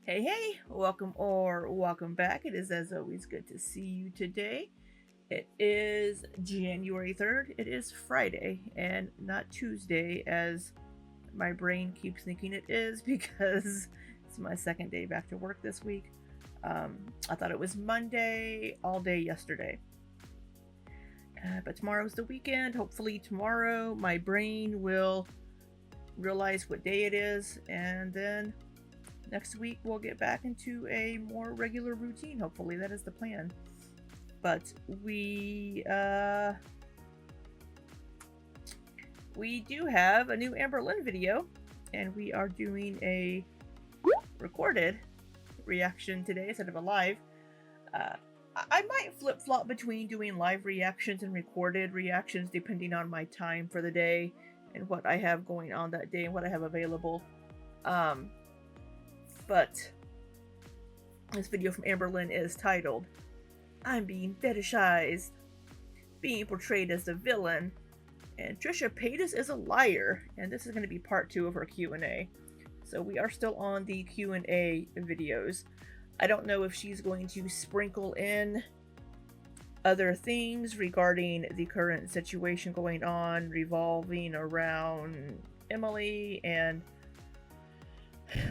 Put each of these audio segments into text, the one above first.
Hey, hey, welcome or welcome back. It is, as always, good to see you today. It is January 3rd. It is Friday and not Tuesday, as my brain keeps thinking it is because it's my second day back to work this week. I thought it was Monday all day yesterday. But tomorrow's the weekend. Hopefully, tomorrow my brain will realize what day it is, and then next week we'll get back into a more regular routine. Hopefully, that is the plan. But we do have a new Amberlynn video, and we are doing a recorded reaction today instead of a live. Uh, I might flip flop between doing live reactions and recorded reactions depending on my time for the day and what I have going on that day and what I have available. But this video from Amberlynn is titled "I'm Being Fetishized," being portrayed as the villain, and Trisha Paytas is a liar, and this is going to be part 2 of her Q&A. So we are still on the Q&A videos. I don't know if she's going to sprinkle in other things regarding the current situation going on revolving around Emily and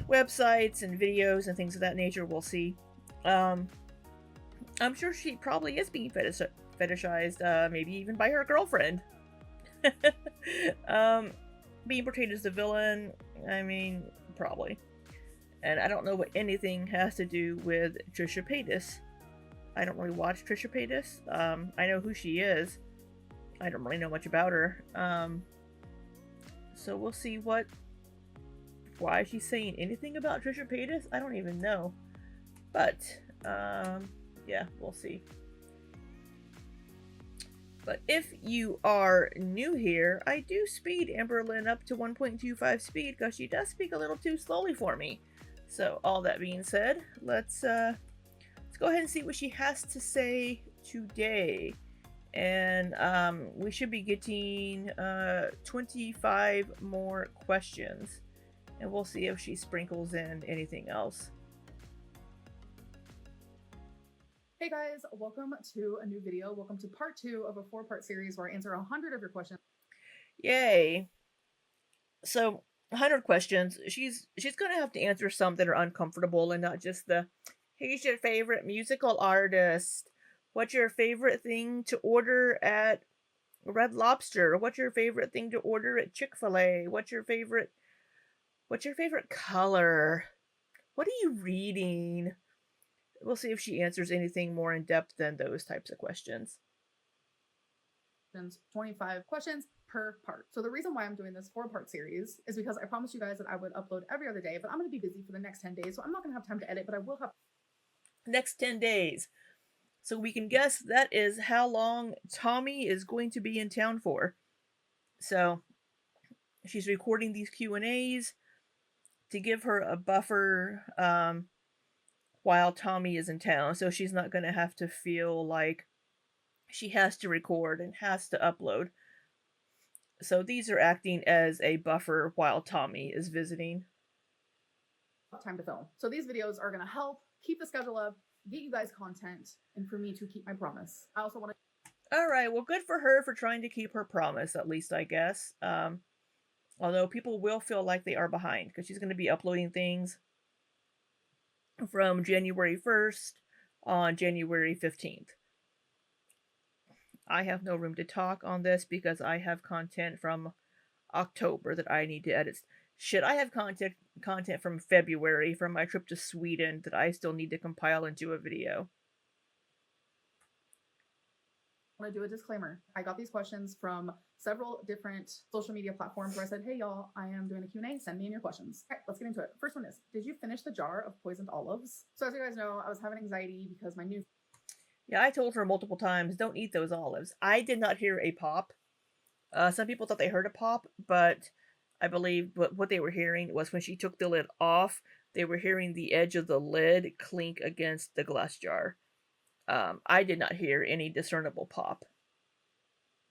websites and videos and things of that nature. We'll see. I'm sure she probably is being fetishized, maybe even by her girlfriend. um, being portrayed as the villain, I mean, probably. And I don't know what anything has to do with Trisha Paytas. I don't really watch Trisha Paytas. I know who she is. I don't really know much about her. So we'll see why she's saying anything about Trisha Paytas. I don't even know. But, yeah, we'll see. But if you are new here, I do speed Amberlynn up to 1.25 speed because she does speak a little too slowly for me. So all that being said, let's go ahead and see what she has to say today. And we should be getting 25 more questions. And we'll see if she sprinkles in anything else. Hey guys, welcome to a new video. Welcome to part 2 of a 4-part series where I answer 100 of your questions. Yay. So 100 questions. She's gonna have to answer some that are uncomfortable and not just the who's your favorite musical artist? What's your favorite thing to order at Red Lobster? What's your favorite thing to order at Chick-fil-A? What's your favorite color? What are you reading? We'll see if she answers anything more in depth than those types of questions. 25 questions per part. So the reason why I'm doing this 4-part series is because I promised you guys that I would upload every other day, but I'm going to be busy for the next 10 days, so I'm not going to have time to edit, but I will have next 10 days. So we can guess that is how long Tommy is going to be in town for. So she's recording these Q&As to give her a buffer while Tommy is in town, so she's not going to have to feel like she has to record and has to upload. So these are acting as a buffer while Tommy is visiting. time to film. So these videos are going to help keep the schedule up, get you guys content, and for me to keep my promise. I also want to... All right, well, good for her for trying to keep her promise, at least, I guess. Although people will feel like they are behind because she's going to be uploading things from January 1st on January 15th. I have no room to talk on this because I have content from October that I need to edit. Shit, I have content from February from my trip to Sweden that I still need to compile into a video. I want to do a disclaimer. I got these questions from several different social media platforms where I said, hey y'all, I am doing a Q&A, send me in your questions. All right, let's get into it. First one is, did you finish the jar of poisoned olives? So as you guys know, I was having anxiety because my new... Yeah, I told her multiple times, don't eat those olives. I did not hear a pop. Some people thought they heard a pop, but I believe what they were hearing was when she took the lid off, they were hearing the edge of the lid clink against the glass jar. I did not hear any discernible pop.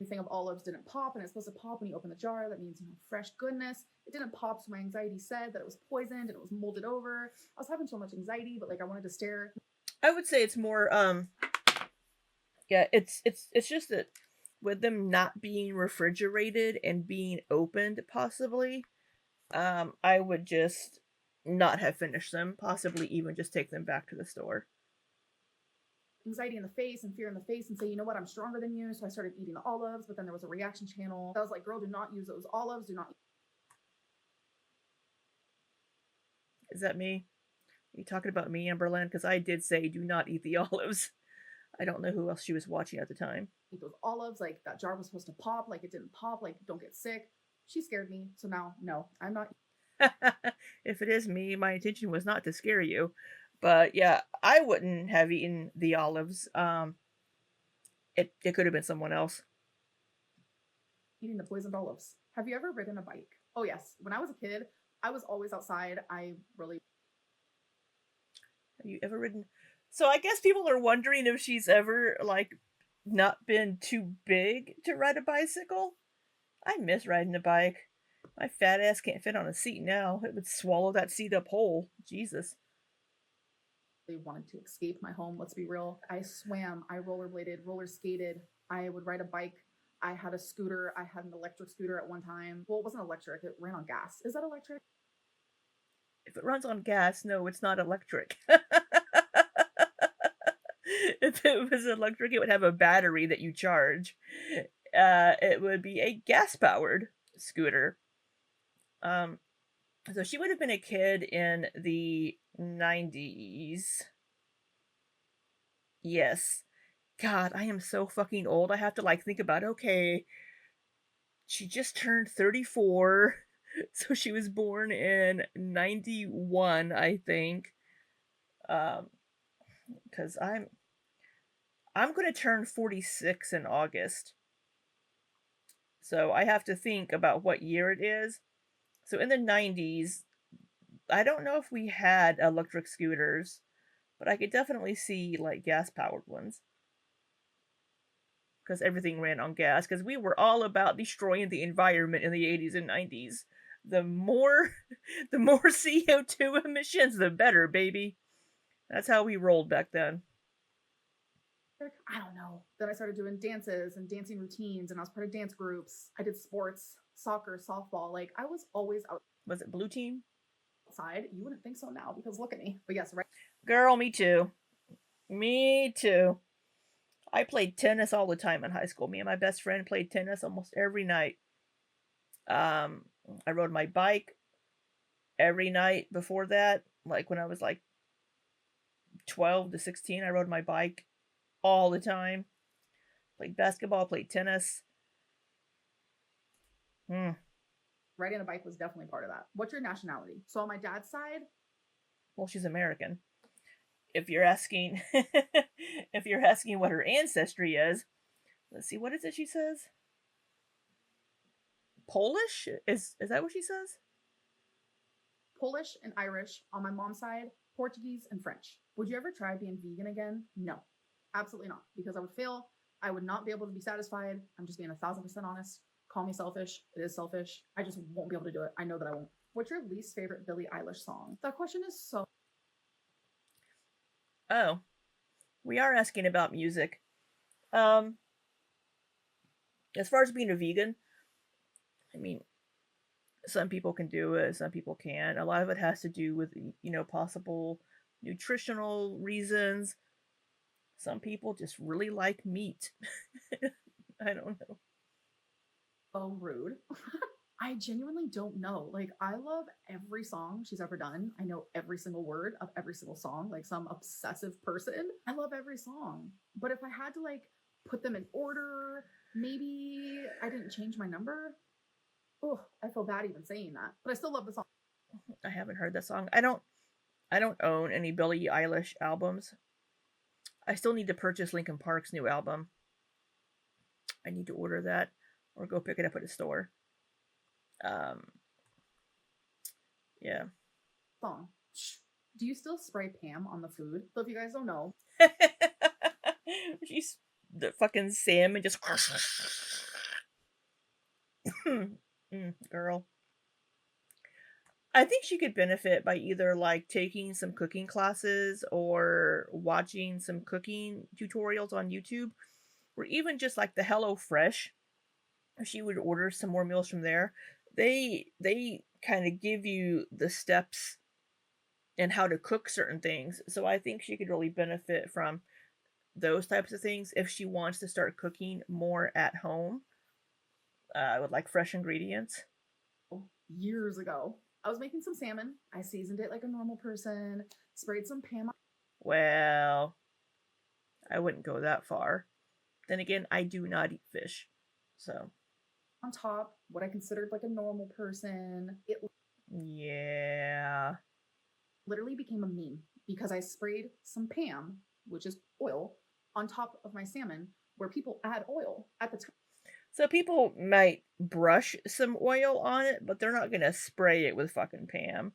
Thing of olives didn't pop, and it's supposed to pop when you open the jar. That means, fresh goodness. It didn't pop, so my anxiety said that it was poisoned and it was molded over. I was having so much anxiety, but like I wanted to stare. I would say it's more yeah, it's just that with them not being refrigerated and being opened possibly, I would just not have finished them, possibly even just take them back to the store. Anxiety in the face and fear in the face and say, you know what, I'm stronger than you. So I started eating the olives, but then there was a reaction channel. I was like, girl, do not use those olives. Do not. Is that me? Are you talking about me, Amberlynn? Because I did say do not eat the olives. I don't know who else she was watching at the time. Eat those olives. Like that jar was supposed to pop. Like it didn't pop. Like don't get sick. She scared me. So now, no, I'm not. If it is me, my intention was not to scare you. But yeah, I wouldn't have eaten the olives. It could have been someone else. Eating the poisoned olives. Have you ever ridden a bike? Oh, yes. When I was a kid, I was always outside. I really. Have you ever ridden? So I guess people are wondering if she's ever, like, not been too big to ride a bicycle. I miss riding a bike. My fat ass can't fit on a seat now. It would swallow that seat up whole. Jesus. Wanted to escape my home. Let's be real. I swam, I rollerbladed, roller skated. I would ride a bike. I had a scooter. I had an electric scooter at one time. Well, it wasn't electric. It ran on gas. Is that electric? If it runs on gas, no, it's not electric. If it was electric, it would have a battery that you charge. It would be a gas powered scooter. So she would have been a kid in the 90s. Yes. God, I am so fucking old. I have to like think about, okay, she just turned 34. So she was born in 91, I think. Cuz I'm going to turn 46 in August. So I have to think about what year it is. So in the 90s, I don't know if we had electric scooters, but I could definitely see like gas powered ones. Because everything ran on gas. Because we were all about destroying the environment in the 80s and 90s. The more, the more CO2 emissions, the better, baby. That's how we rolled back then. I don't know. Then I started doing dances and dancing routines, and I was part of dance groups. I did sports, soccer, softball. Like I was always out. Was it blue team? Outside. You wouldn't think so now because look at me. But yes, right. Girl, me too. Me too. I played tennis all the time in high school. Me and my best friend played tennis almost every night. I rode my bike every night before that. Like when I was like 12 to 16, I rode my bike all the time. Played basketball, played tennis. Riding a bike was definitely part of that. What's your nationality? So on my dad's side, well, she's American. If you're asking, if you're asking what her ancestry is, let's see, what is it she says? Polish? Is that what she says? Polish and Irish on my mom's side, Portuguese and French. Would you ever try being vegan again? No, absolutely not. Because I would fail. I would not be able to be satisfied. I'm just being 1,000% honest. Call me selfish. It is selfish. I just won't be able to do it. I know that I won't. What's your least favorite Billie Eilish song? That question is so. Oh, we are asking about music. As far as being a vegan, I mean, some people can do it, some people can't. A lot of it has to do with, possible nutritional reasons. Some people just really like meat. I don't know. Oh, rude. I genuinely don't know. Like, I love every song she's ever done. I know every single word of every single song, like some obsessive person. I love every song. But if I had to, like, put them in order, maybe I didn't change my number. Oh, I feel bad even saying that. But I still love the song. I haven't heard that song. I don't own any Billie Eilish albums. I still need to purchase Linkin Park's new album. I need to order that or go pick it up at a store. Yeah. Song. Do you still spray Pam on the food? So if you guys don't know, She's the fucking salmon just Girl. I think she could benefit by either like taking some cooking classes or watching some cooking tutorials on YouTube, or even just like the Hello Fresh. If she would order some more meals from there, they kind of give you the steps and how to cook certain things. So I think she could really benefit from those types of things if she wants to start cooking more at home with like fresh ingredients. Years ago, I was making some salmon. I seasoned it like a normal person, sprayed some Pam Well, I wouldn't go that far. Then again, I do not eat fish. So, on top, what I considered like a normal person. It yeah. literally became a meme because I sprayed some Pam, which is oil, on top of my salmon, where people add oil at the time. So people might brush some oil on it, but they're not gonna spray it with fucking Pam.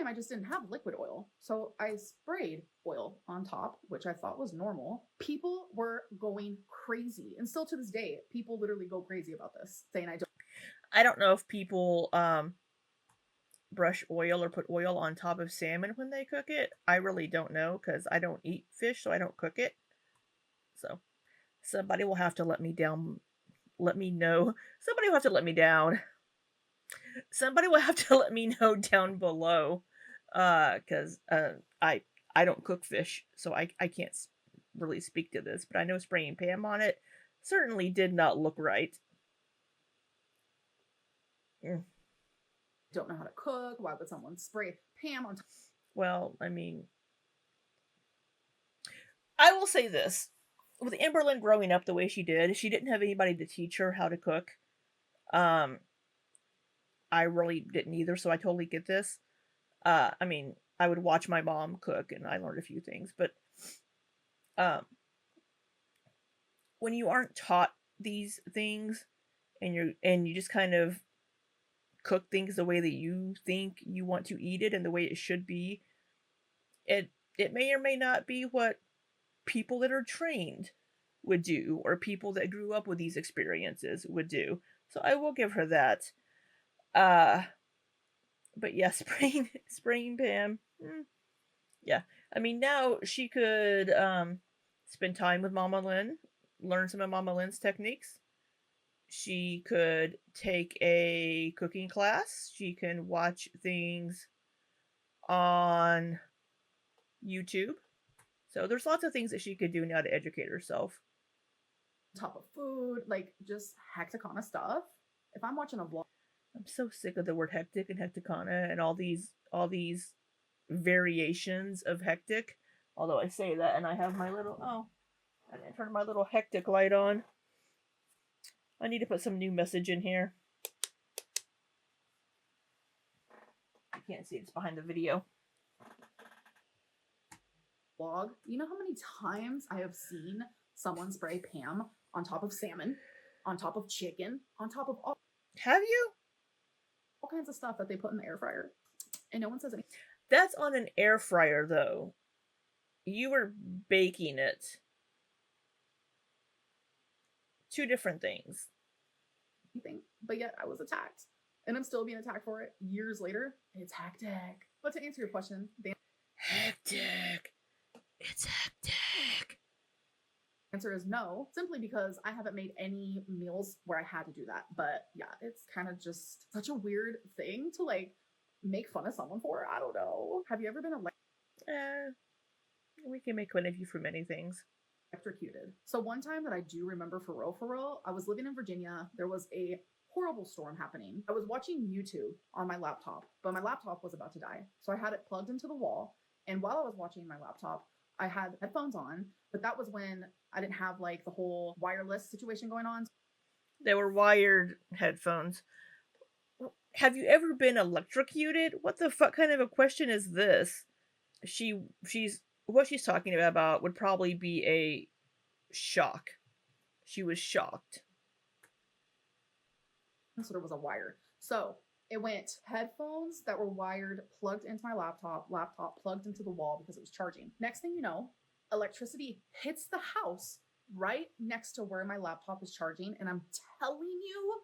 I just didn't have liquid oil. So I sprayed oil on top, which I thought was normal. People were going crazy. And still to this day, people literally go crazy about this, saying I don't know if people brush oil or put oil on top of salmon when they cook it. I really don't know because I don't eat fish, so I don't cook it. So somebody will have to let me down. Let me know. Somebody will have to let me down. Somebody will have to let me know down below. Because I don't cook fish, so I can't really speak to this. But I know spraying Pam on it certainly did not look right. don't know how to cook. Why would someone spray Pam on top? Well, I mean, I will say this. With Amberlynn growing up the way she did, she didn't have anybody to teach her how to cook. Um, I really didn't either, so I totally get this. I mean, I would watch my mom cook, and I learned a few things, but um, when you aren't taught these things, and you just kind of cook things the way that you think you want to eat it and the way it should be, it may or may not be what people that are trained would do or people that grew up with these experiences would do. So I will give her that. Uh but yeah, spraying Pam. Yeah. I mean now she could spend time with Mama Lynn, learn some of Mama Lynn's techniques. She could take a cooking class. She can watch things on YouTube. So there's lots of things that she could do now to educate herself. Top of food, like just hecticana stuff. If I'm watching a vlog, I'm so sick of the word hectic and hecticana and all these variations of hectic. Although I say that and I have my little I didn't turn my little hectic light on. I need to put some new message in here. You can't see it's behind the video. you know how many times I have seen someone spray Pam on top of salmon, on top of chicken, on top of all Have you? kinds of stuff that they put in the air fryer, and no one says anything. That's on an air fryer though. You were baking it. Two different things. But yet I was attacked, and I'm still being attacked for it years later. It's hectic. But to answer your question, the Hectic. It's hectic. answer is no, simply because I haven't made any meals where I had to do that. But yeah, it's kind of just such a weird thing to like make fun of someone for. I don't know. Have you ever been We can make fun of you for many things. electrocuted? So one time that I do remember for real, I was living in Virginia. There was a horrible storm happening. I was watching YouTube on my laptop, but my laptop was about to die. So I had it plugged into the wall. And while I was watching my laptop, I had headphones on, but that was when I didn't have like the whole wireless situation going on. They were wired headphones. Have you ever been electrocuted? What the fuck kind of a question is this? She's what she's talking about would probably be a shock. She was shocked. So there was a wire. So it went headphones that were wired, plugged into my laptop plugged into the wall because it was charging. Next thing you know, electricity hits the house right next to where my laptop is charging, and I'm telling you,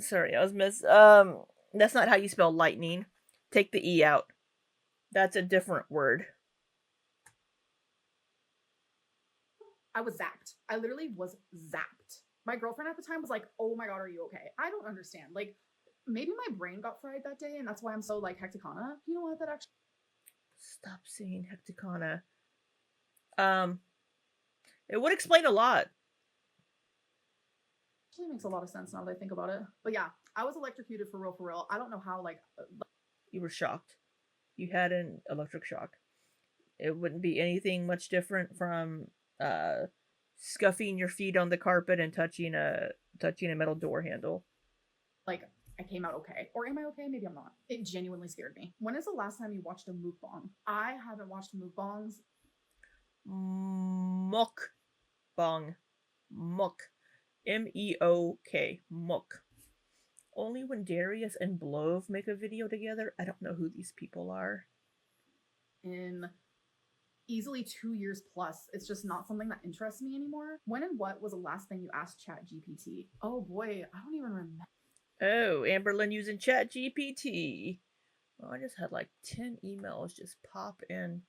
Sorry, I was that's not how you spell lightning. Take the E out. That's a different word. I was zapped. I literally was zapped. My girlfriend at the time was like, "Oh my god, are you okay?" I don't understand. Like, maybe my brain got fried that day, and that's why I'm so like hecticana. You know what? That actually Stop saying hecticana. Um, it would explain a lot. makes a lot of sense now that I think about it. But yeah, I was electrocuted for real, for real. I don't know how. Like, You were shocked. You had an electric shock. It wouldn't be anything much different from scuffing your feet on the carpet and touching a metal door handle. like I came out okay. Or am I okay? Maybe I'm not. It genuinely scared me. When is the last time you watched a mukbang? I haven't watched mukbangs. Mukbang. Muk. Meok. Muk. Only when Darius and Blove make a video together. I don't know who these people are. In easily 2 years plus. It's just not something that interests me anymore. When and what was the last thing you asked Chat GPT? Oh boy, I don't even remember. Oh, Amberlynn using Chat GPT. Well, I just had like 10 emails just pop in.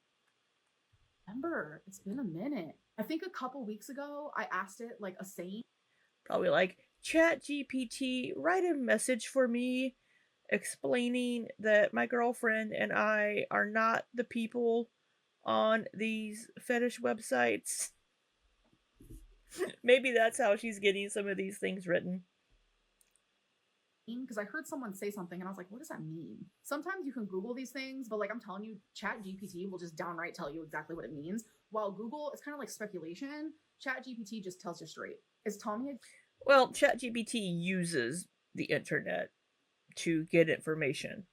Remember, it's been a minute. I think a couple weeks ago, I asked it like a saying. Probably like, Chat GPT, write a message for me explaining that my girlfriend and I are not the people on these fetish websites. Maybe that's how she's getting some of these things written. Because I heard someone say something and I was like, what does that mean? Sometimes you can Google these things, but like I'm telling you, Chat GPT will just downright tell you exactly what it means. While Google, it's kind of like speculation. Chat GPT just tells you straight. Is Tommy a Well, Chat GPT uses the internet to get information.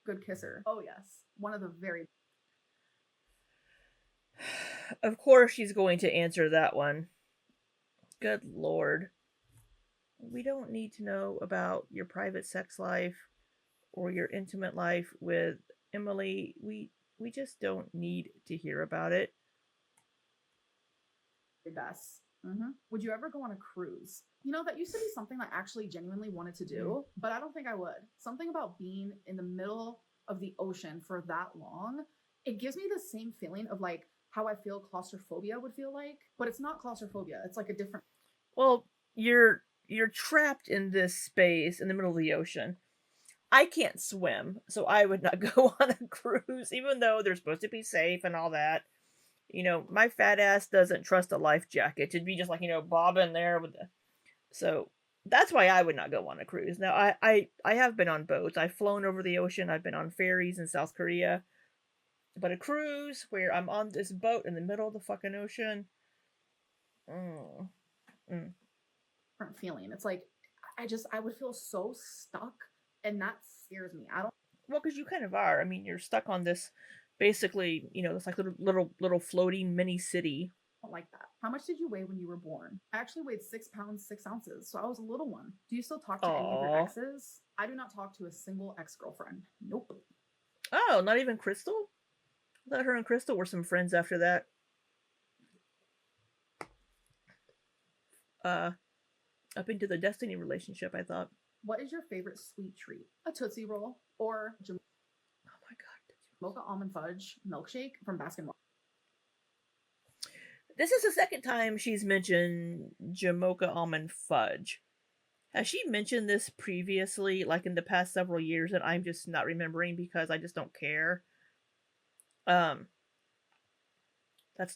good kisser? Oh, yes. One of the very. Of course, she's going to answer that one. Good lord. We don't need to know about your private sex life or your intimate life with Emily. We just don't need to hear about it. Best. Would you ever go on a cruise? You know, that used to be something I actually genuinely wanted to do, but I don't think I would. Something about being in the middle of the ocean for that long, it gives me the same feeling of like how I feel claustrophobia would feel like, but it's not claustrophobia. It's like a different. Well, you're trapped in this space in the middle of the ocean. I can't swim, so I would not go on a cruise, even though they're supposed to be safe and all that. You know, my fat ass doesn't trust a life jacket. It'd be just like, bobbing there with the. So that's why I would not go on a cruise. Now, I have been on boats. I've flown over the ocean. I've been on ferries in South Korea. But a cruise where I'm on this boat in the middle of the fucking ocean. Different feeling. It's like I would feel so stuck, and that scares me. I don't. Well, because you kind of are. I mean, you're stuck on this, basically, this like little floating mini city. Don't like that. How much did you weigh when you were born? I actually weighed 6 pounds 6 ounces, so I was a little one. Do you still talk to any of your exes? I do not talk to a single ex-girlfriend. Nope. Oh, not even Crystal? I thought her and Crystal were some friends after that. Up into the Destiny relationship, I thought. What is your favorite sweet treat? A Tootsie Roll or oh my god, mocha almond fudge milkshake from Baskin Robbins? This is the second time she's mentioned Jamocha almond fudge. Has she mentioned this previously, like in the past several years, and I'm just not remembering because I just don't care? That's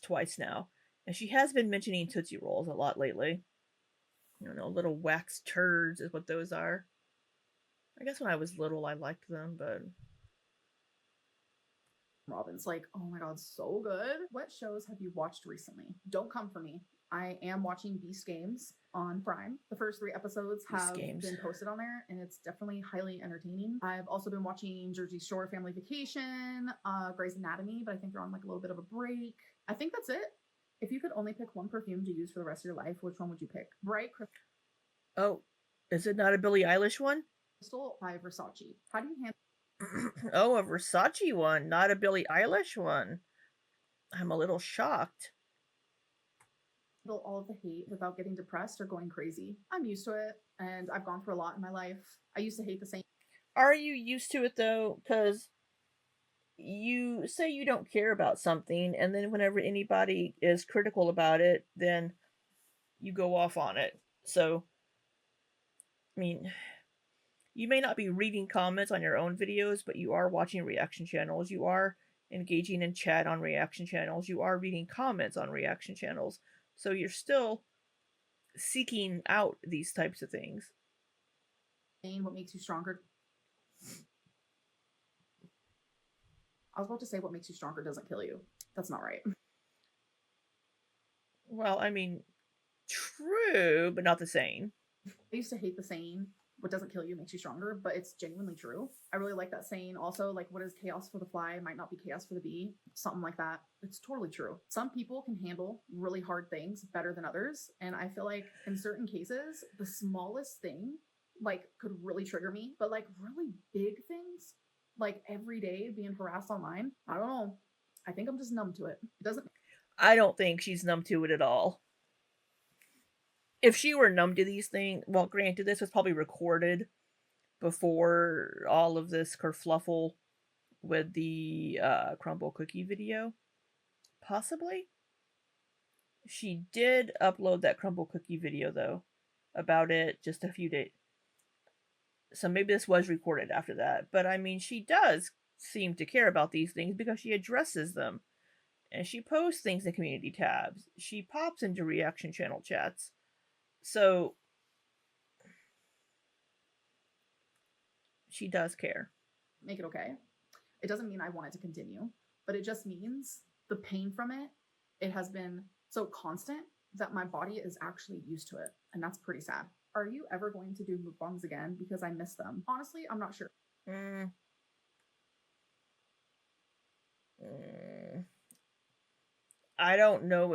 twice now. And she has been mentioning Tootsie Rolls a lot lately. Little wax turds is what those are. I guess when I was little, I liked them, but. Robbins, like, oh my god, so good. What shows have you watched recently? Don't come for me. I am watching Beast Games on Prime. The first 3 episodes have been posted on there, and it's definitely highly entertaining. I've also been watching Jersey Shore Family Vacation, Grey's Anatomy, but I think they're on like a little bit of a break. I think that's it. If you could only pick one perfume to use for the rest of your life, which one would you pick? Bright Crystal. Oh, is it not a Billie Eilish one? Crystal by Versace. How do you handle Oh, a Versace one, not a Billie Eilish one. I'm a little shocked. All of the hate without getting depressed or going crazy. I'm used to it, and I've gone through a lot in my life. I used to hate the same. Are you used to it though? Because you say you don't care about something, and then whenever anybody is critical about it, then you go off on it. So, I mean, you may not be reading comments on your own videos, but you are watching reaction channels. You are engaging in chat on reaction channels. You are reading comments on reaction channels. So you're still seeking out these types of things. What makes you stronger? I was about to say what makes you stronger doesn't kill you. That's not right. Well, I mean, true, but not the same. I used to hate the saying, what doesn't kill you makes you stronger, but it's genuinely true. I really like that saying also, like, what is chaos for the fly might not be chaos for the bee, something like that. It's totally true. Some people can handle really hard things better than others. And I feel like in certain cases, the smallest thing, like, could really trigger me, but like really big things, like every day being harassed online, I don't know. I think I'm just numb to it. It doesn't. I don't think she's numb to it at all. If she were numb to these things, well, granted, this was probably recorded before all of this kerfluffle with the crumble cookie video. Possibly. She did upload that crumble cookie video though, about it just a few days. So maybe this was recorded after that. But I mean, she does seem to care about these things because she addresses them. And she posts things in community tabs. She pops into reaction channel chats. So she does care. Make it okay. It doesn't mean I want it to continue, but it just means the pain from it, it has been so constant that my body is actually used to it. And that's pretty sad. Are you ever going to do mukbangs again? Because I miss them. Honestly, I'm not sure. Mm. Mm. I don't know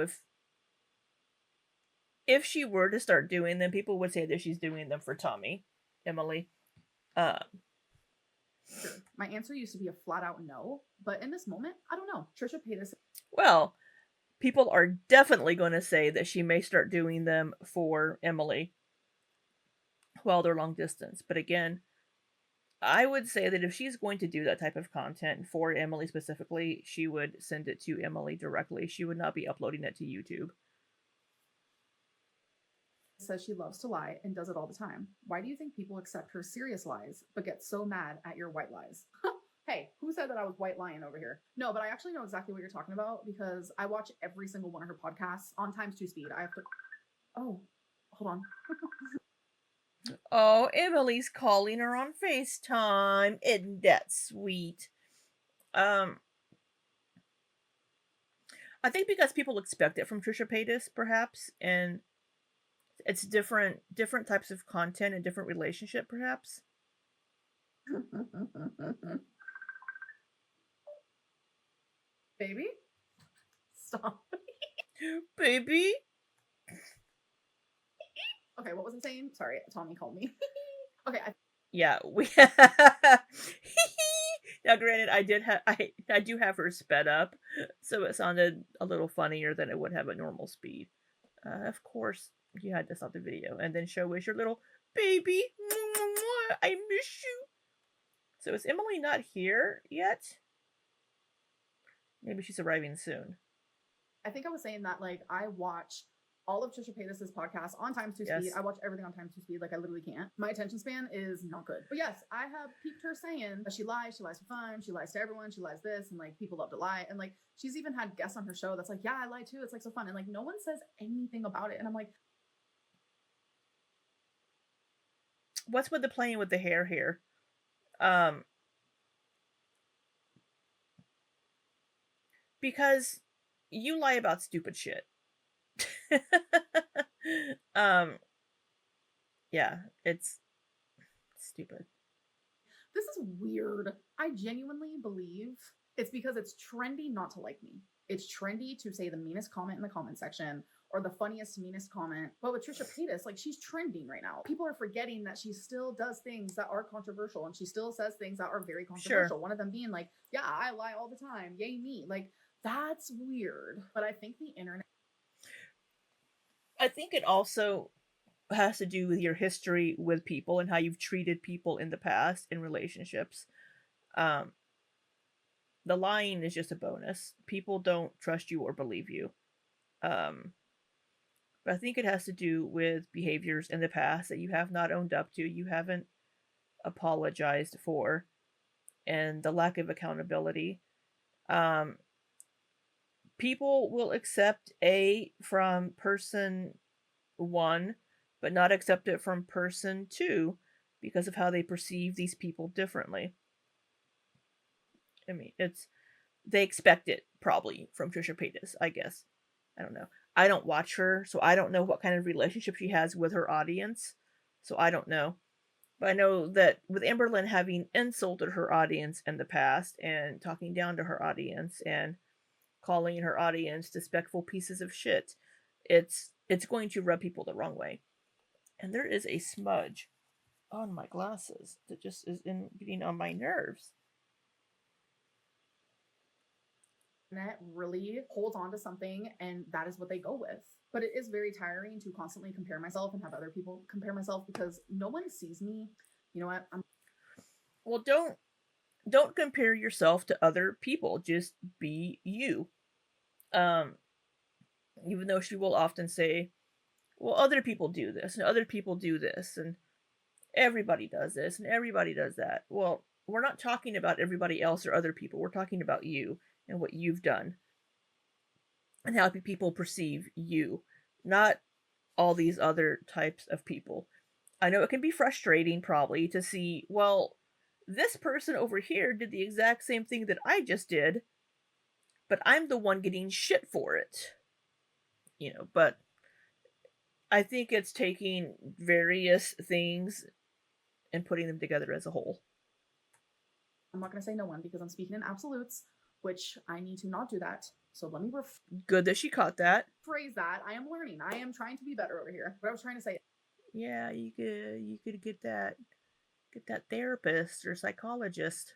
if she were to start doing them, people would say that she's doing them for Tommy, Emily. Uh, Sure. My answer used to be a flat out no, but in this moment, I don't know. Trisha Paytas. well, people are definitely going to say that she may start doing them for Emily while they're long distance. But again, I would say that if she's going to do that type of content for Emily specifically, she would send it to Emily directly. She would not be uploading it to YouTube. Says she loves to lie and does it all the time. Why do you think people accept her serious lies but get so mad at your white lies? Hey, who said that I was white lying over here? No, but I actually know exactly what you're talking about because I watch every single one of her podcasts on times two speed. I have to. Oh, hold on. Oh, Emily's calling her on FaceTime. Isn't that sweet? Um, I think because people expect it from Trisha Paytas, perhaps, and it's different types of content and different relationship, perhaps. Baby, stop. Baby. Okay, what was I saying? Sorry, Tommy called me. Okay, Yeah, we. Now, granted, I do have her sped up, so it sounded a little funnier than it would have at normal speed. Of course, you had to stop the video and then show us your little baby. I miss you. So is Emily not here yet? Maybe she's arriving soon. I think I was saying that like I watch all of Trisha Paytas' podcasts on times two speed. Yes. I watch everything on times two speed. Like I literally can't. My attention span is not good. But yes, I have peeped her saying that she lies for fun, she lies to everyone, she lies this, and like people love to lie. And like she's even had guests on her show that's like, yeah, I lie too. It's like so fun. And like no one says anything about it. And I'm like, what's with the playing with the hair here? Because you lie about stupid shit. Yeah, it's stupid. this is weird. I genuinely believe it's because it's trendy not to like me. it's trendy to say the meanest comment in the comment section or the funniest, meanest comment. But with Trisha Paytas, like, she's trending right now. People are forgetting that she still does things that are controversial, and she still says things that are very controversial. Sure. One of them being like, yeah, I lie all the time. Yay me. Like, that's weird. But I think the internet. I think it also has to do with your history with people and how you've treated people in the past in relationships. Um, the lying is just a bonus. People don't trust you or believe you. Um, but I think it has to do with behaviors in the past that you have not owned up to, you haven't apologized for, and the lack of accountability. Um, People will accept A from person one, but not accept it from person two because of how they perceive these people differently. I mean, they expect it probably from Trisha Paytas, I guess. I don't know. I don't watch her, so I don't know what kind of relationship she has with her audience. So I don't know. But I know that with Amberlynn having insulted her audience in the past and talking down to her audience and calling her audience despectful pieces of shit, it's going to rub people the wrong way. And there is a smudge on my glasses that just is getting on my nerves. Internet really holds on to something, and that is what they go with. But it is very tiring to constantly compare myself and have other people compare myself because no one sees me. You know what? Well, don't compare yourself to other people. Just be you. Um, Even though she will often say, "Well, other people do this and other people do this and everybody does this and everybody does that." Well, we're not talking about everybody else or other people. We're talking about you and what you've done and how people perceive you, not all these other types of people. I know it can be frustrating probably to see, well, this person over here did the exact same thing that I just did, but I'm the one getting shit for it. But I think it's taking various things and putting them together as a whole. I'm not going to say no one because I'm speaking in absolutes, which I need to not do that. So let me Good that she caught that. rephrase that. I am learning. I am trying to be better over here. What I was trying to say. Yeah, you could get that therapist or psychologist.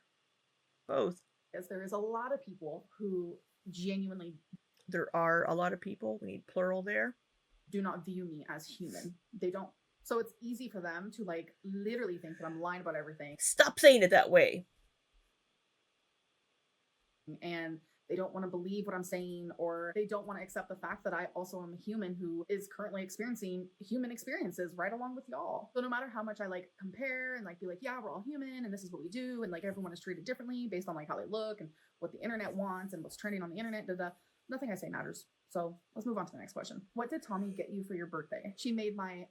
Both. Is there is a lot of people who genuinely There are a lot of people. We need plural there. do not view me as human. They don't. So it's easy for them to like literally think that I'm lying about everything. Stop saying it that way. And they don't want to believe what I'm saying, or they don't want to accept the fact that I also am a human who is currently experiencing human experiences right along with y'all. So no matter how much I like compare and like be like, yeah, we're all human and this is what we do, and like everyone is treated differently based on like how they look and what the internet wants and what's trending on the internet, nothing I say matters. So let's move on to the next question. What did Tommy get you for your birthday? She made my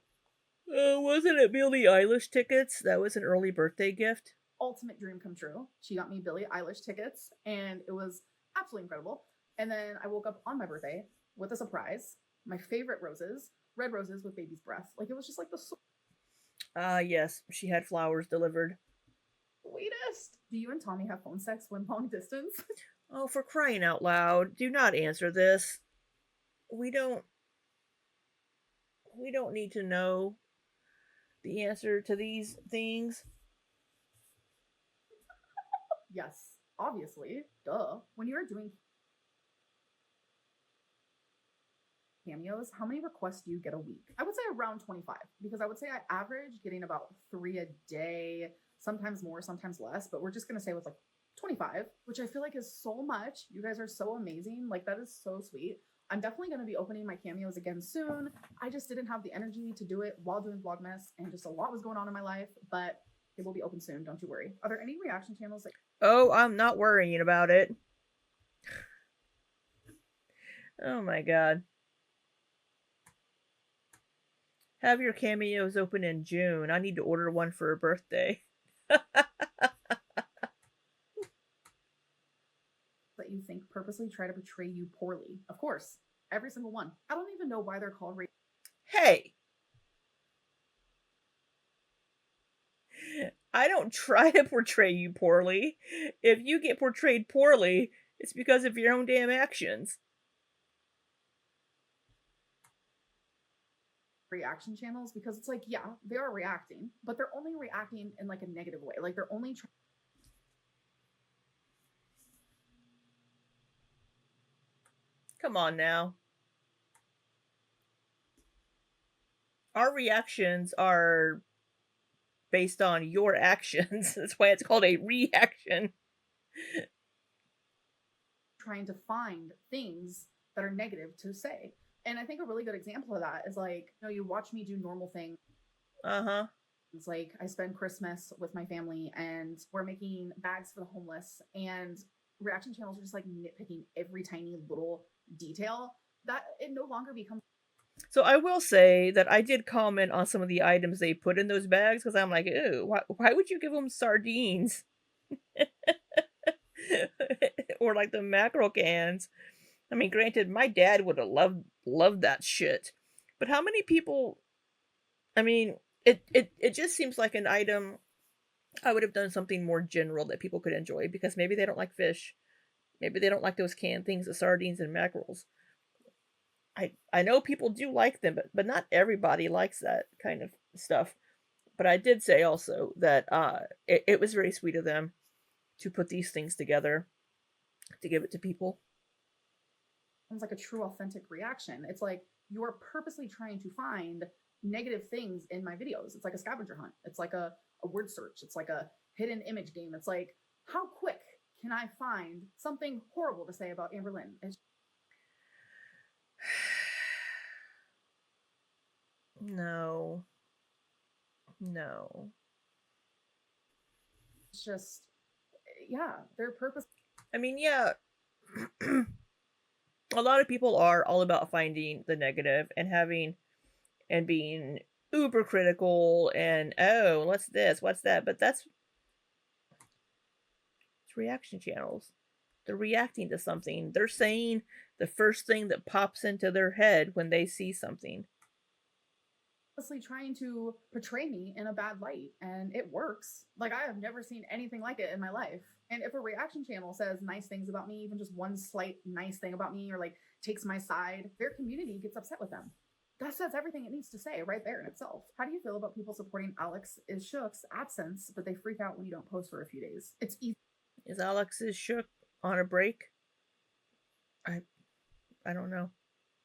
Wasn't it Billie Eilish tickets? That was an early birthday gift. ultimate dream come true. She got me Billie Eilish tickets, and it was absolutely incredible. And then I woke up on my birthday with a surprise. My favorite roses, red roses with baby's breath. Like, it was just like the Yes, she had flowers delivered. sweetest. Do you and Tommy have phone sex when long distance? Oh, for crying out loud, do not answer this. We don't need to know the answer to these things. Yes, obviously. Duh. When you are doing cameos, how many requests do you get a week? I would say around 25, because I would say I average getting about 3 a day, sometimes more, sometimes less, but we're just going to say with like 25, which I feel like is so much. You guys are so amazing. Like, that is so sweet. I'm definitely going to be opening my cameos again soon. I just didn't have the energy to do it while doing Vlogmas, and just a lot was going on in my life, but it will be open soon. Don't you worry. Are there any reaction channels that... Oh, I'm not worrying about it. Oh my god. Have your cameos open in June. I need to order one for a birthday. that you think purposely try to portray you poorly? Of course, every single one. I don't even know why they're called Hey! I don't try to portray you poorly. If you get portrayed poorly, It's because of your own damn actions. Reaction channels, because it's like, yeah, they are reacting, but they're only reacting in like a negative way. Like they're only Come on now. Our reactions are based on your actions. That's why it's called a reaction. trying to find things that are negative to say. And I think a really good example of that is like, you know, you watch me do normal things. Uh-huh. It's like I spend Christmas with my family and we're making bags for the homeless, and reaction channels are just like nitpicking every tiny little detail that it no longer becomes. So I will say that I did comment on some of the items they put in those bags because I'm like, ew, why would you give them sardines? Or like the mackerel cans. I mean, granted, my dad would have loved that shit. But how many people, I mean, it just seems like an item I would have done something more general that people could enjoy because maybe they don't like fish. Maybe they don't like those canned things, the sardines and mackerels. I know people do like them, but not everybody likes that kind of stuff. But I did say also that it was very sweet of them to put these things together to give it to people. Like a true authentic reaction. It's like you're purposely trying to find negative things in my videos. It's like a scavenger hunt. It's like a word search. It's like a hidden image game. It's like, how quick can I find something horrible to say about Amberlynn? No. No. It's just, yeah, their purpose. I mean, yeah. A lot of people are all about finding the negative and having and being uber critical and oh, what's this, what's that, but that's it's reaction channels. They're reacting to something. They're saying the first thing that pops into their head when they see something. Trying to portray me in a bad light, and it works. Like I have never seen anything like it in my life. And if a reaction channel says nice things about me, even just one slight nice thing about me, or like takes my side, their community gets upset with them. That says everything it needs to say right there in itself. How do you feel about people supporting Alex is Shook's AdSense, but they freak out when you don't post for a few days? It's easy. Is Alex's Shook on a break? I don't know.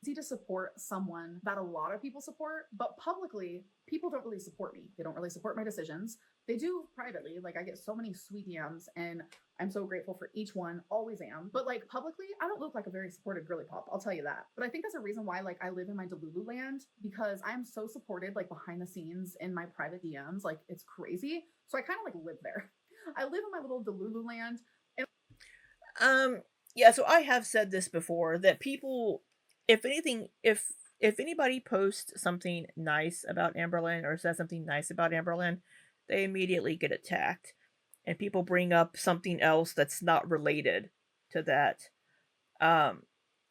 To support someone that a lot of people support, but publicly, people don't really support me. They don't really support my decisions. They do privately. Like I get so many sweet DMs, and I'm so grateful for each one. Always am. But like publicly, I don't look like a very supported girly pop. I'll tell you that. But I think that's a reason why like I live in my Delulu land, because I'm so supported like behind the scenes in my private DMs. Like it's crazy. So I kind of like live there. I live in my little Delulu land. Yeah, so I have said this before that people, if anything, if anybody posts something nice about Amberlynn or says something nice about Amberlynn, they immediately get attacked, and people bring up something else that's not related to that. Um,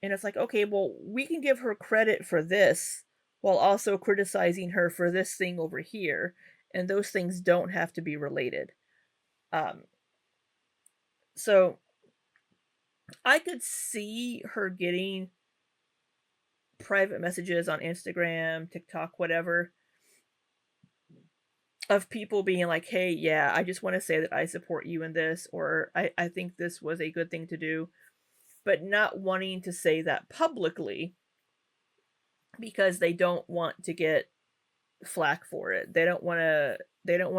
and it's like, okay, well, we can give her credit for this while also criticizing her for this thing over here, and those things don't have to be related. Um, so I could see her getting private messages on Instagram, TikTok, whatever, of people being like, hey, yeah, I just want to say that I support you in this, or I think this was a good thing to do, but not wanting to say that publicly because they don't want to get flack for it. They don't want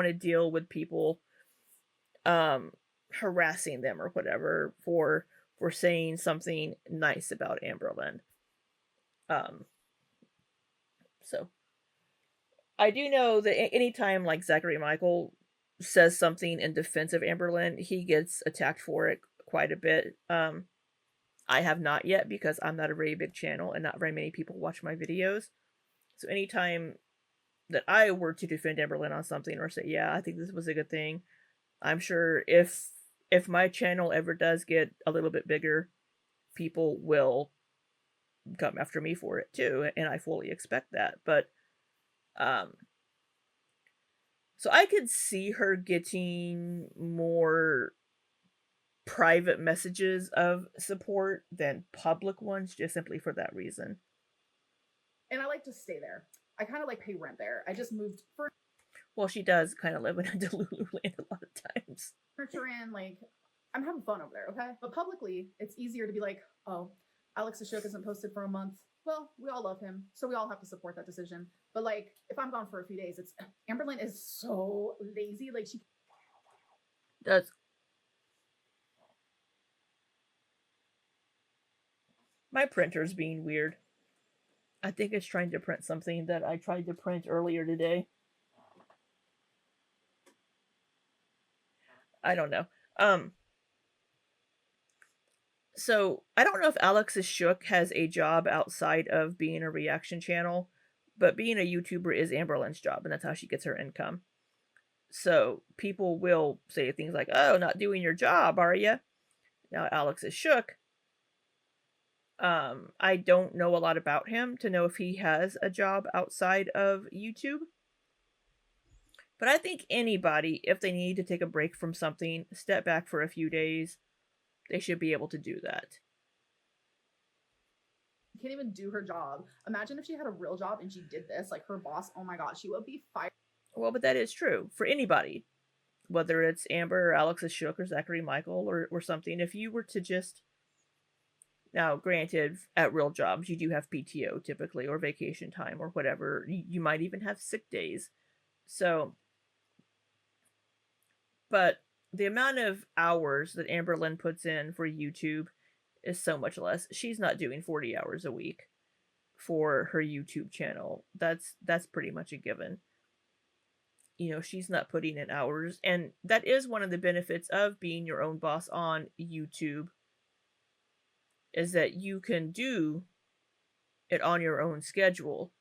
to deal with people um harassing them or whatever for saying something nice about Amberlynn. Um so I do know that anytime like Zachary Michael says something in defense of Amberlynn, he gets attacked for it quite a bit. I have not yet because I'm not a very big channel and not very many people watch my videos. So anytime that I were to defend Amberlynn on something or say, yeah, I think this was a good thing, I'm sure if my channel ever does get a little bit bigger, people will come after me for it too, and I fully expect that. But um so I could see her getting more private messages of support than public ones, just simply for that reason. And I like to stay there. I kind of like pay rent there. I just moved Well, she does kind of live in a Delulu land a lot of times. furniture in. Like, I'm having fun over there, okay? But publicly, it's easier to be like, oh, Alex Ashok hasn't posted for a month. Well, we all love him, so we all have to support that decision. But like, if I'm gone for a few days, it's Amberlynn is so lazy. Like, she Does my printer's being weird. I think it's trying to print something that I tried to print earlier today. I don't know. So I don't know if Alex's Shook has a job outside of being a reaction channel, but being a YouTuber is Amberlynn's job, and that's how she gets her income. So people will say things like, "Oh, not doing your job, are you?" Now Alex is Shook. I don't know a lot about him to know if he has a job outside of YouTube. But I think anybody, if they need to take a break from something, step back for a few days, they should be able to do that. can't even do her job. Imagine if she had a real job and she did this, like her boss, oh my god, she would be fired. Well, but that is true for anybody, whether it's Amber or Alexis Shook or Zachary Michael or something. If you were to just. Now, granted, at real jobs, you do have PTO typically, or vacation time, or whatever. You might even have sick days. So, but the amount of hours that Amberlynn puts in for YouTube is so much less. She's not doing 40 hours a week for her YouTube channel. That's pretty much a given. You know, she's not putting in hours, and that is one of the benefits of being your own boss on YouTube, is that you can do it on your own schedule.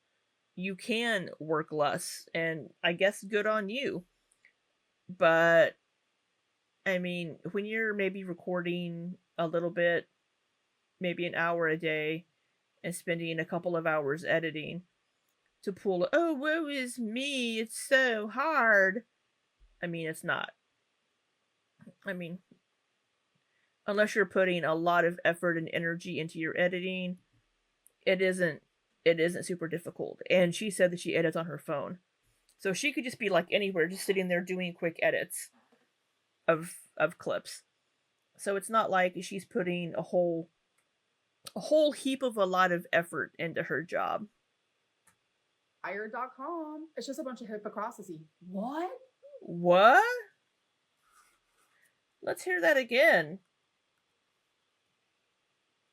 You can work less, and I guess good on you. But I mean, when you're maybe recording a little bit, maybe an hour a day, and spending a couple of hours editing to pull, oh, woe is me, it's so hard. I mean, it's not. I mean, unless you're putting a lot of effort and energy into your editing, it isn't super difficult. And she said that she edits on her phone. So she could just be like anywhere, just sitting there doing quick edits of clips. So it's not like she's putting a whole heap of a lot of effort into her job. Fire.com. It's just a bunch of hypocrisy. What? What? Let's hear that again.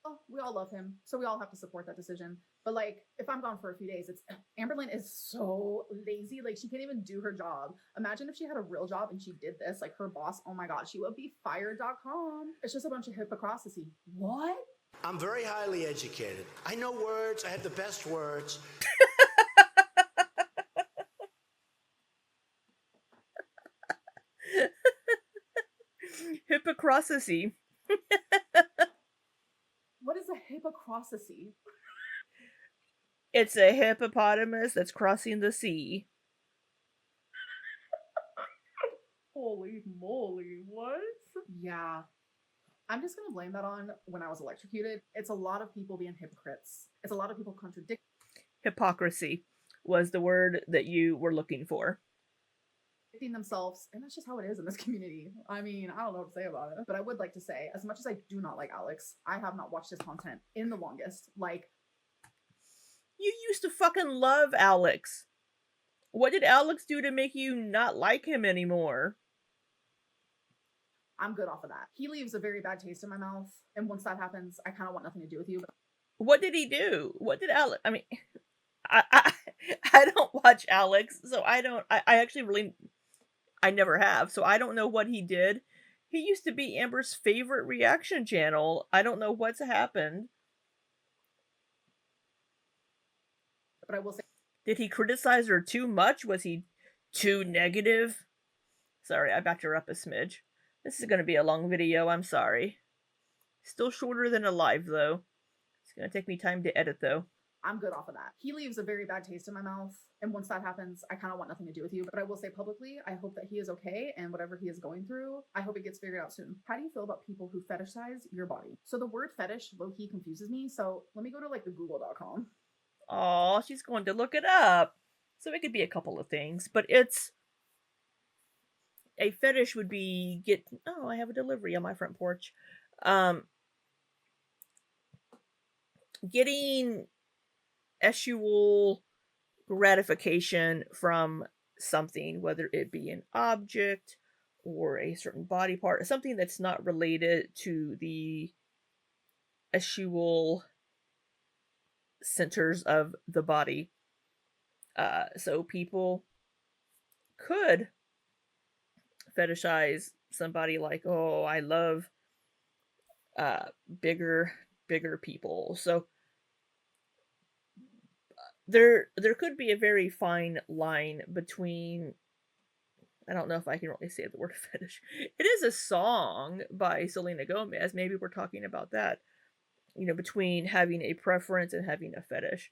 Oh, we all love him, so we all have to support that decision. But like, if I'm gone for a few days, it's Amberlynn is so lazy. Like, she can't even do her job. Imagine if she had a real job and she did this, like her boss, oh my god, she would be fired.com. It's just a bunch of hypocrisy. What? I'm very highly educated. I know words. I have the best words. Hypocrisy. What is a hypocrisy? It's a hippopotamus that's crossing the sea. Holy moly, what? Yeah. I'm just gonna blame that on when I was electrocuted. It's a lot of people being hypocrites. It's a lot of people contradicting Hypocrisy was the word that you were looking for. themselves, and that's just how it is in this community. I mean, I don't know what to say about it, but I would like to say, as much as I do not like Alex, I have not watched his content in the longest. Like, you used to fucking love Alex. What did Alex do to make you not like him anymore? I'm good off of that. He leaves a very bad taste in my mouth, and once that happens, I kind of want nothing to do with you. But what did he do? What did Alex? I mean, I don't watch Alex, so I don't. I actually really, I never have, so I don't know what he did. He used to be Amber's favorite reaction channel. I don't know what's happened. I will say, did he criticize her too much? Was he too negative? Sorry, I backed her up a smidge. This is going to be a long video, I'm sorry. Still shorter than a live, though. It's going to take me time to edit, though. I'm good off of that. He leaves a very bad taste in my mouth. And once that happens, I kind of want nothing to do with you. But I will say publicly, I hope that he is okay. And whatever he is going through, I hope it gets figured out soon. How do you feel about people who fetishize your body? So the word fetish low-key confuses me. So let me go to like the google.com. Oh, she's going to look it up. So it could be a couple of things, but it's a fetish would be I have a delivery on my front porch. Um Getting sexual gratification from something, whether it be an object or a certain body part, something that's not related to the sexual centers of the body. So people could fetishize somebody like, oh, I love uh bigger bigger people. So there could be a very fine line between, I don't know if I can really say the word fetish. It is a song by Selena Gomez. Maybe we're talking about that. Between having a preference and having a fetish.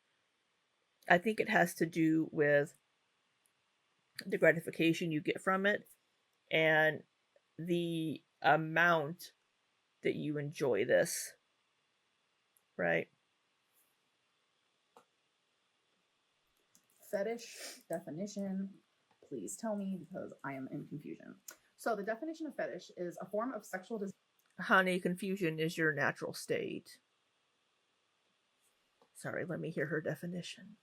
I think it has to do with the gratification you get from it and the amount that you enjoy this, right? Fetish definition. Please tell me because I am in confusion. So the definition of fetish is a form of sexual desire. Honey, confusion is your natural state. Sorry, let me hear her definition.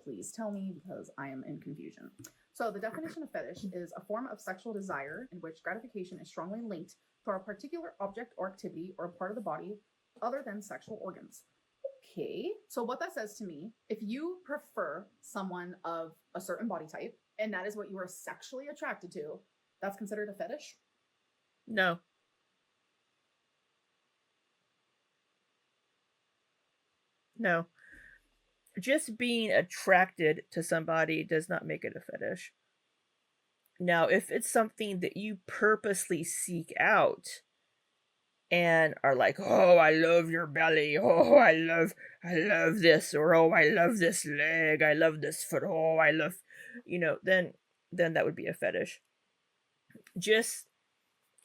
Please tell me because I am in confusion. So the definition of fetish is a form of sexual desire in which gratification is strongly linked to a particular object or activity or part of the body other than sexual organs. Okay, so what that says to me, if you prefer someone of a certain body type and that is what you are sexually attracted to, that's considered a fetish? No. No. Just being attracted to somebody does not make it a fetish. Now, if it's something that you purposely seek out and are like, "Oh, I love your belly. Oh, I love this," or "Oh, I love this leg. I love this foot. Oh, I love," then that would be a fetish. Just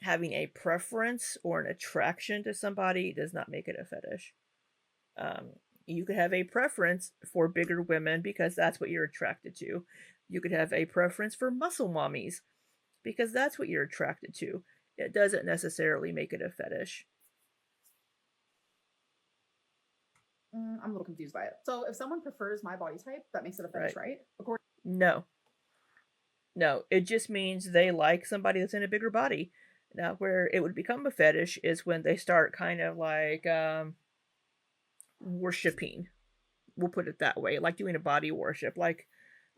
having a preference or an attraction to somebody does not make it a fetish. Um, you could have a preference for bigger women because that's what you're attracted to. You could have a preference for muscle mommies because that's what you're attracted to. It doesn't necessarily make it a fetish. I'm a little confused by it. So if someone prefers my body type, that makes it a fetish, right? According No. No, it just means they like somebody that's in a bigger body. Now, where it would become a fetish is when they start kind of like worshiping. We'll put it that way, like doing a body worship, like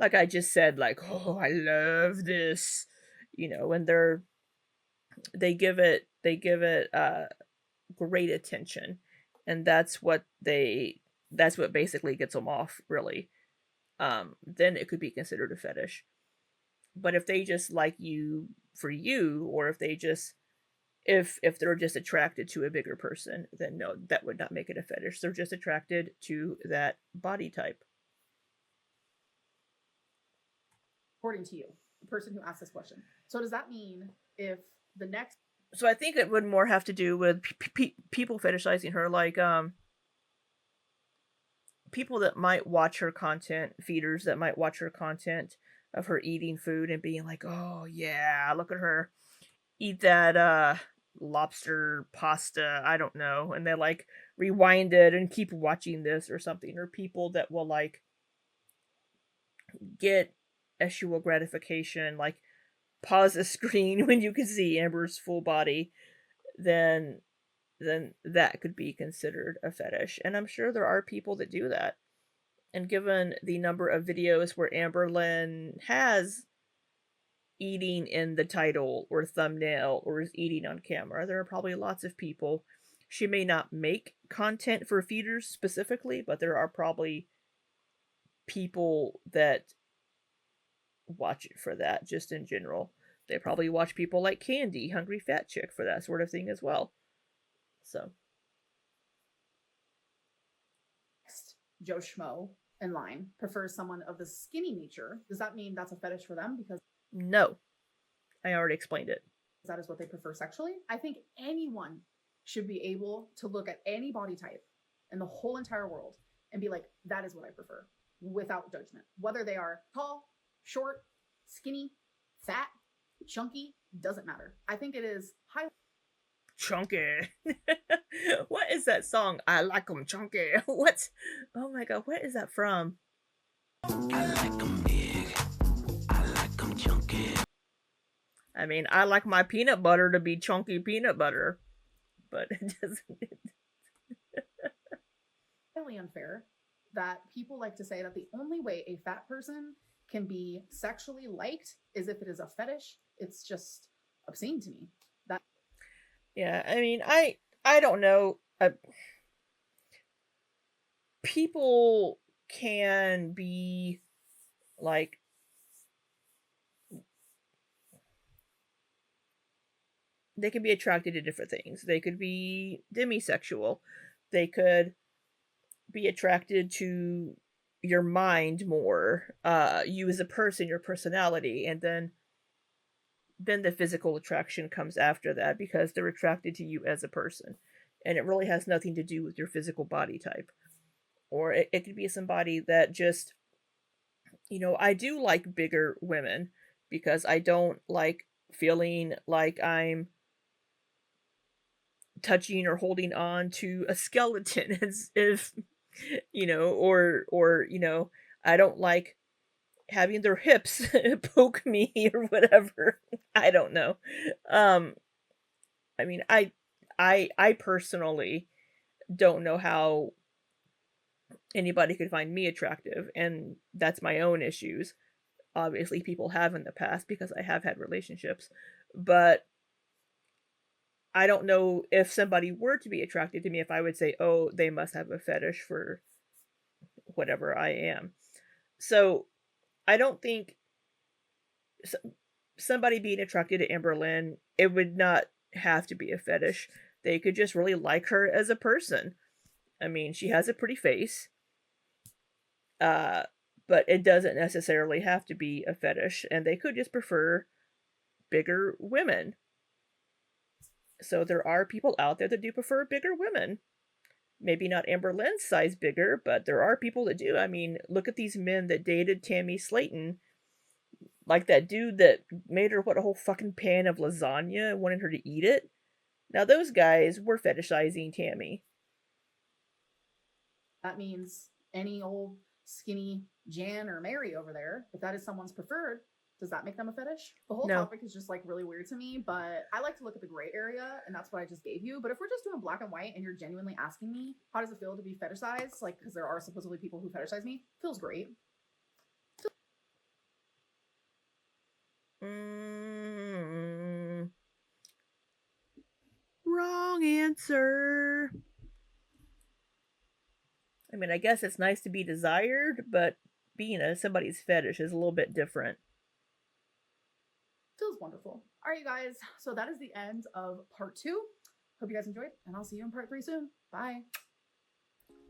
I just said, like, oh, I love this, and they give it great attention, and that's what basically gets them off, really. Then it could be considered a fetish. But if they just like you for you, or if they're just attracted to a bigger person, then no, that would not make it a fetish. They're just attracted to that body type. to you, the person who asked this question. So does that mean if the next So I think it would more have to do with people fetishizing her, like people that might watch her content, feeders that might watch her content of her eating food and being like, "Oh yeah, look at her eat that lobster pasta, I don't know," and they like rewind it and keep watching this or something, or people that will like get sexual gratification, like pause the screen when you can see Amber's full body, then that could be considered a fetish. And I'm sure there are people that do that. And given the number of videos where Amberlynn has eating in the title or thumbnail or is eating on camera, there are probably lots of people. She may not make content for feeders specifically, but there are probably people that watch it for that, just in general. They probably watch people like Candy, Hungry Fat Chick, for that sort of thing as well. So Joe Schmo in line prefers someone of the skinny nature, does that mean that's a fetish for them because No, I already explained it. that is what they prefer sexually? I think anyone should be able to look at any body type in the whole entire world and be like, that is what I prefer, without judgment. Whether they are tall, short, skinny, fat, chunky, doesn't matter. I think it is highly Chunky. What is that song? I like 'em chunky. What? Oh my god, what is that from? I like 'em big. I like 'em chunky. I mean, I like my peanut butter to be chunky peanut butter, but it doesn't. unfair that people like to say that the only way a fat person can be sexually liked is if it is a fetish. It's just obscene to me. That Yeah, I mean, I don't know. People can be like they can be attracted to different things. They could be demisexual. They could be attracted to your mind more, you as a person, your personality, and then the physical attraction comes after that because they're attracted to you as a person. And it really has nothing to do with your physical body type. Or it could be somebody that just, I do like bigger women because I don't like feeling like I'm touching or holding on to a skeleton as if, or I don't like having their hips poke me or whatever. I don't know. I mean, I personally don't know how anybody could find me attractive, and that's my own issues. Obviously, people have in the past because I have had relationships, but I don't know if somebody were to be attracted to me if I would say, "Oh, they must have a fetish for whatever I am." So, I don't think somebody being attracted to Amberlynn, it would not have to be a fetish. They could just really like her as a person. I mean, she has a pretty face. But it doesn't necessarily have to be a fetish, and they could just prefer bigger women. So there are people out there that do prefer bigger women. Maybe not Amberlynn's size bigger, but there are people that do. I mean, look at these men that dated Tammy Slayton. Like that dude that made her, a whole fucking pan of lasagna and wanted her to eat it. Now those guys were fetishizing Tammy. that means any old skinny Jan or Mary over there, if that is someone's preferred, does that make them a fetish? The whole No. topic is just like really weird to me, but I like to look at the gray area, and that's what I just gave you. But if we're just doing black and white and you're genuinely asking me, how does it feel to be fetishized? Like, because there are supposedly people who fetishize me, feels great. Wrong answer. I mean, I guess it's nice to be desired, but being somebody's fetish is a little bit different. Feels wonderful. All right, you guys. So that is the end of part 2. Hope you guys enjoyed, and I'll see you in part 3 soon. Bye.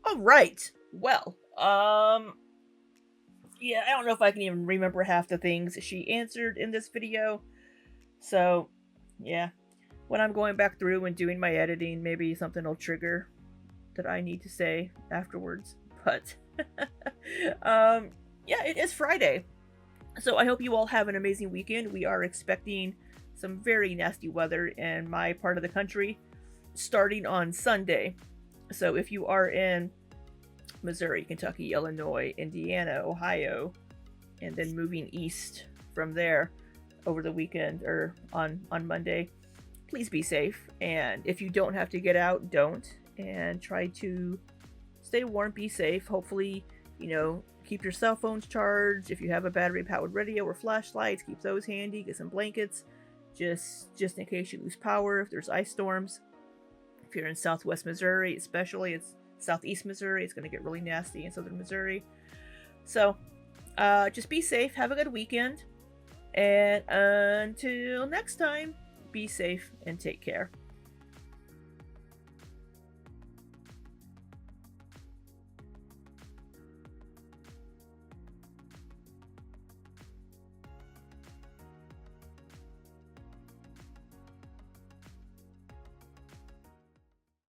All right. Well, yeah, I don't know if I can even remember half the things she answered in this video. So, yeah. When I'm going back through and doing my editing, maybe something will trigger that I need to say afterwards. But, yeah, it is Friday. So I hope you all have an amazing weekend. We are expecting some very nasty weather in my part of the country starting on Sunday. So if you are in Missouri, Kentucky, Illinois, Indiana, Ohio, and then moving east from there over the weekend or on Monday, please be safe. And if you don't have to get out, don't. And try to stay warm, be safe. Hopefully, keep your cell phones charged. If you have a battery-powered radio or flashlights, keep those handy. Get some blankets, just in case you lose power. If there's ice storms, if you're in Southwest Missouri, especially, it's Southeast Missouri. It's going to get really nasty in Southern Missouri. So, just be safe. Have a good weekend. And until next time, be safe and take care.